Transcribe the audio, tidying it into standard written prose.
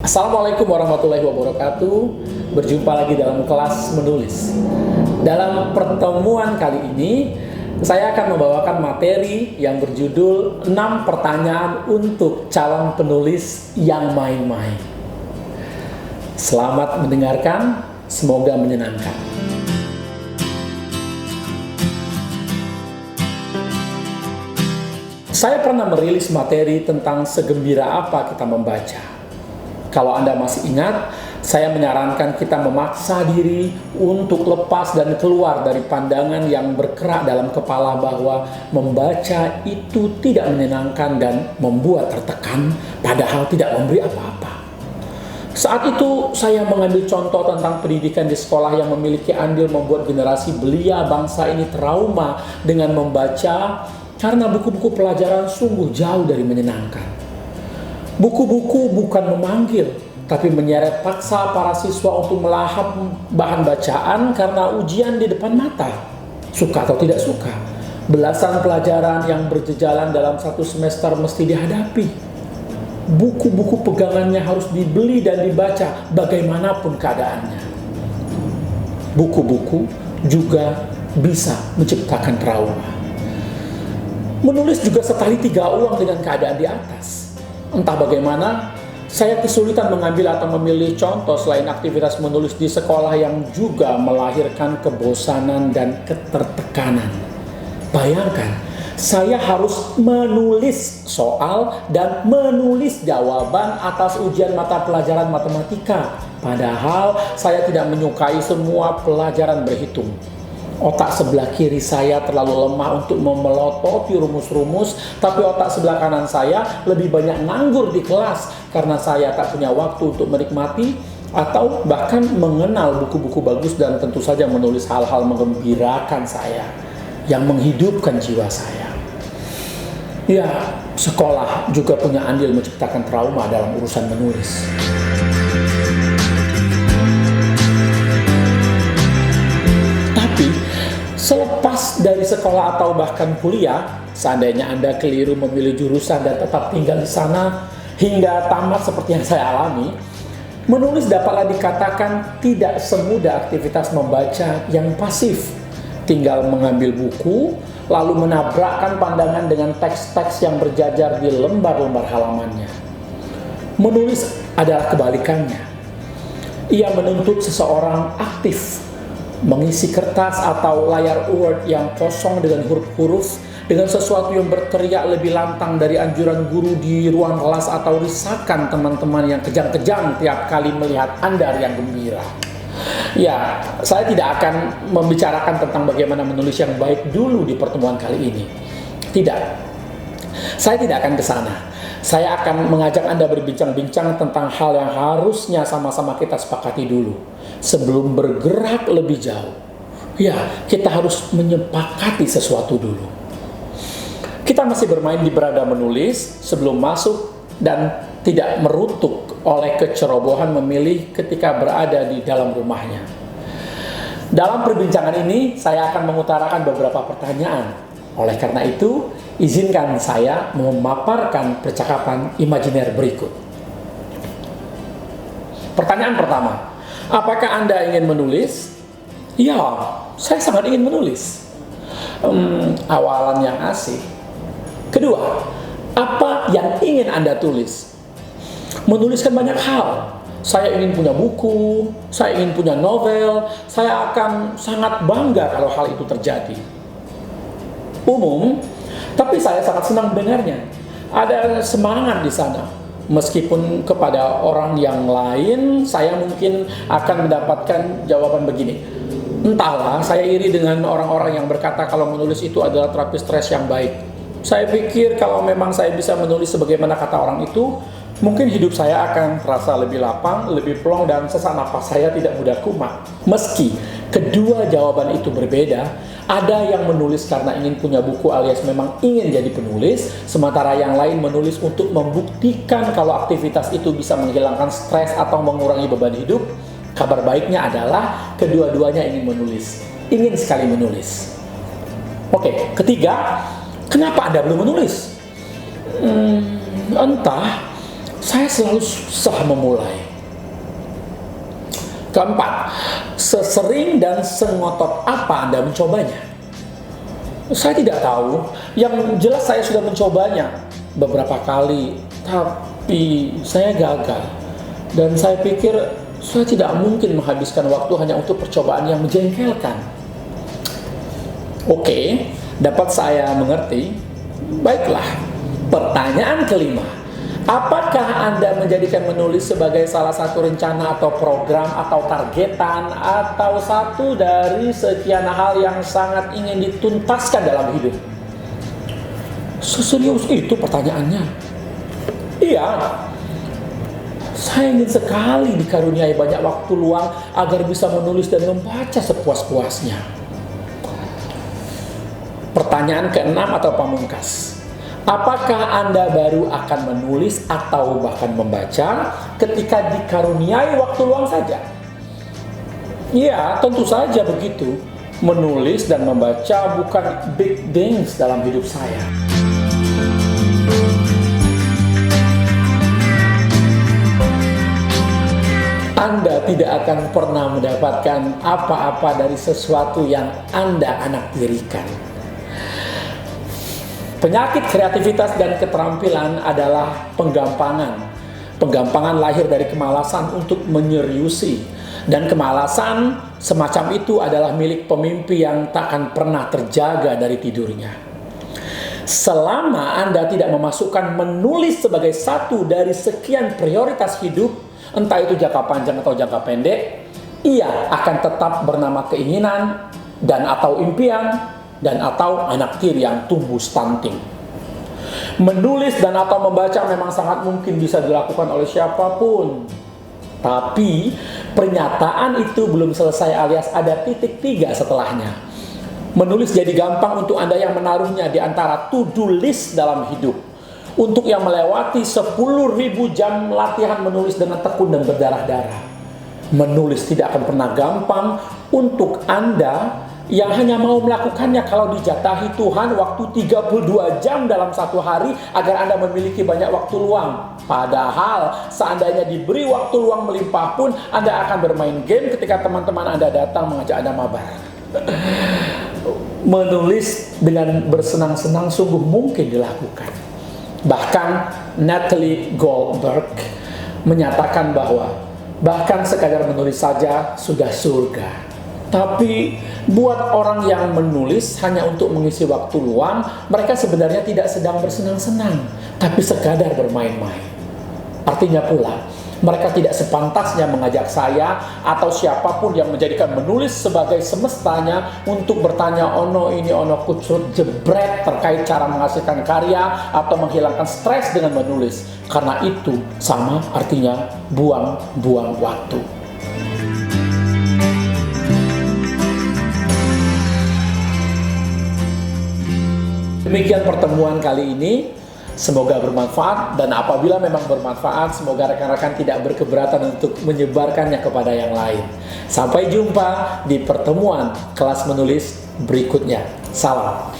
Assalamualaikum warahmatullahi wabarakatuh. Berjumpa lagi dalam kelas menulis. Dalam pertemuan kali ini, saya akan membawakan materi yang berjudul 6 pertanyaan untuk calon penulis yang main-main. Selamat mendengarkan, semoga menyenangkan. Saya pernah merilis materi tentang segembira apa kita membaca. Kalau Anda masih ingat, saya menyarankan kita memaksa diri untuk lepas dan keluar dari pandangan yang berkerak dalam kepala bahwa membaca itu tidak menyenangkan dan membuat tertekan, padahal tidak memberi apa-apa. Saat itu, saya mengambil contoh tentang pendidikan di sekolah yang memiliki andil membuat generasi belia bangsa ini trauma dengan membaca karena buku-buku pelajaran sungguh jauh dari menyenangkan. Buku-buku bukan memanggil, tapi menyeret paksa para siswa untuk melahap bahan bacaan karena ujian di depan mata. Suka atau tidak suka, belasan pelajaran yang berjejalan dalam satu semester mesti dihadapi. Buku-buku pegangannya harus dibeli dan dibaca bagaimanapun keadaannya. Buku-buku juga bisa menciptakan trauma. Menulis juga setali 3 uang dengan keadaan di atas. Entah bagaimana, saya kesulitan mengambil atau memilih contoh selain aktivitas menulis di sekolah yang juga melahirkan kebosanan dan ketertekanan. Bayangkan, saya harus menulis soal dan menulis jawaban atas ujian mata pelajaran matematika. Padahal saya tidak menyukai semua pelajaran berhitung. Otak sebelah kiri saya terlalu lemah untuk memelototi rumus-rumus, tapi otak sebelah kanan saya lebih banyak nganggur di kelas karena saya tak punya waktu untuk menikmati atau bahkan mengenal buku-buku bagus dan tentu saja menulis hal-hal menggembirakan saya yang menghidupkan jiwa saya. Ya, sekolah juga punya andil menciptakan trauma dalam urusan menulis. Selepas dari sekolah atau bahkan kuliah, seandainya Anda keliru memilih jurusan dan tetap tinggal di sana hingga tamat seperti yang saya alami, menulis dapatlah dikatakan tidak semudah aktivitas membaca yang pasif. Tinggal mengambil buku, lalu menabrakkan pandangan dengan teks-teks yang berjajar di lembar-lembar halamannya. Menulis adalah kebalikannya. Ia menuntut seseorang aktif, mengisi kertas atau layar Word yang kosong dengan huruf-huruf dengan sesuatu yang berteriak lebih lantang dari anjuran guru di ruang kelas atau risakan teman-teman yang kejang-kejang tiap kali melihat Anda yang gembira. Ya, saya tidak akan membicarakan tentang bagaimana menulis yang baik dulu di pertemuan kali ini. Tidak, saya tidak akan ke sana. Saya akan mengajak Anda berbincang-bincang tentang hal yang harusnya sama-sama kita sepakati dulu. Sebelum bergerak lebih jauh, ya, kita harus menyepakati sesuatu dulu. Kita masih bermain di beranda menulis sebelum masuk dan tidak merutuk oleh kecerobohan memilih ketika berada di dalam rumahnya. Dalam perbincangan ini, saya akan mengutarakan beberapa pertanyaan. Oleh karena itu, izinkan saya memaparkan percakapan imajiner berikut. Pertanyaan pertama, apakah Anda ingin menulis? Ya, saya sangat ingin menulis. Awalan yang asik. Kedua, apa yang ingin Anda tulis? Menuliskan banyak hal. Saya ingin punya buku, saya ingin punya novel, saya akan sangat bangga kalau hal itu terjadi. Umum, tapi saya sangat senang mendengarnya. Ada semangat di sana. Meskipun kepada orang yang lain, saya mungkin akan mendapatkan jawaban begini. Entahlah, saya iri dengan orang-orang yang berkata kalau menulis itu adalah terapi stres yang baik. Saya pikir kalau memang saya bisa menulis sebagaimana kata orang itu, mungkin hidup saya akan terasa lebih lapang, lebih plong, dan sesak napas saya tidak mudah kumat. Meski kedua jawaban itu berbeda, ada yang menulis karena ingin punya buku alias memang ingin jadi penulis, sementara yang lain menulis untuk membuktikan kalau aktivitas itu bisa menghilangkan stres atau mengurangi beban hidup. Kabar baiknya adalah kedua-duanya ingin menulis, ingin sekali menulis. Oke, ketiga, kenapa Anda belum menulis? Entah. saya selalu susah memulai. Keempat, sesering dan sengotot apa Anda mencobanya? Saya tidak tahu, yang jelas saya sudah mencobanya beberapa kali, tapi saya gagal. Dan saya pikir saya tidak mungkin menghabiskan waktu hanya untuk percobaan yang menjengkelkan. Oke, dapat saya mengerti. Baiklah, pertanyaan kelima. Apakah Anda menjadikan menulis sebagai salah satu rencana atau program atau targetan atau satu dari sekian hal yang sangat ingin dituntaskan dalam hidup? Seserius itu pertanyaannya? Iya. Saya ingin sekali dikaruniai banyak waktu luang agar bisa menulis dan membaca sepuas-puasnya. Pertanyaan keenam atau pamungkas. Apakah Anda baru akan menulis atau bahkan membaca ketika dikaruniai waktu luang saja? Ya, tentu saja begitu. Menulis dan membaca bukan big things dalam hidup saya. Anda tidak akan pernah mendapatkan apa-apa dari sesuatu yang Anda anaktirikan. Penyakit kreativitas dan keterampilan adalah penggampangan. Penggampangan lahir dari kemalasan untuk menyeriusi. Dan kemalasan semacam itu adalah milik pemimpi yang takkan pernah terjaga dari tidurnya. Selama Anda tidak memasukkan menulis sebagai satu dari sekian prioritas hidup, entah itu jangka panjang atau jangka pendek, ia akan tetap bernama keinginan dan atau impian dan atau anak tiri yang tumbuh stunting. Menulis dan atau membaca memang sangat mungkin bisa dilakukan oleh siapapun. Tapi pernyataan itu belum selesai alias ada titik 3 setelahnya. Menulis jadi gampang untuk Anda yang menaruhnya di antara to-do list dalam hidup. Untuk yang melewati 10.000 jam latihan menulis dengan tekun dan berdarah-darah. Menulis tidak akan pernah gampang untuk Anda yang hanya mau melakukannya kalau dijatahi Tuhan waktu 32 jam dalam satu hari agar Anda memiliki banyak waktu luang. Padahal seandainya diberi waktu luang melimpah pun Anda akan bermain game ketika teman-teman Anda datang mengajak Anda mabar. Menulis dengan bersenang-senang sungguh mungkin dilakukan. Bahkan Natalie Goldberg menyatakan bahwa bahkan sekadar menulis saja sudah surga. Tapi buat orang yang menulis hanya untuk mengisi waktu luang, mereka sebenarnya tidak sedang bersenang-senang, tapi sekadar bermain-main. Artinya pula, mereka tidak sepantasnya mengajak saya atau siapapun yang menjadikan menulis sebagai semestanya untuk bertanya ono ini ono kucut jebret terkait cara menghasilkan karya atau menghilangkan stres dengan menulis. Karena itu sama artinya buang-buang waktu. Demikian pertemuan kali ini. Semoga bermanfaat, dan apabila memang bermanfaat, semoga rekan-rekan tidak berkeberatan untuk menyebarkannya kepada yang lain. Sampai jumpa di pertemuan kelas menulis berikutnya. Salam.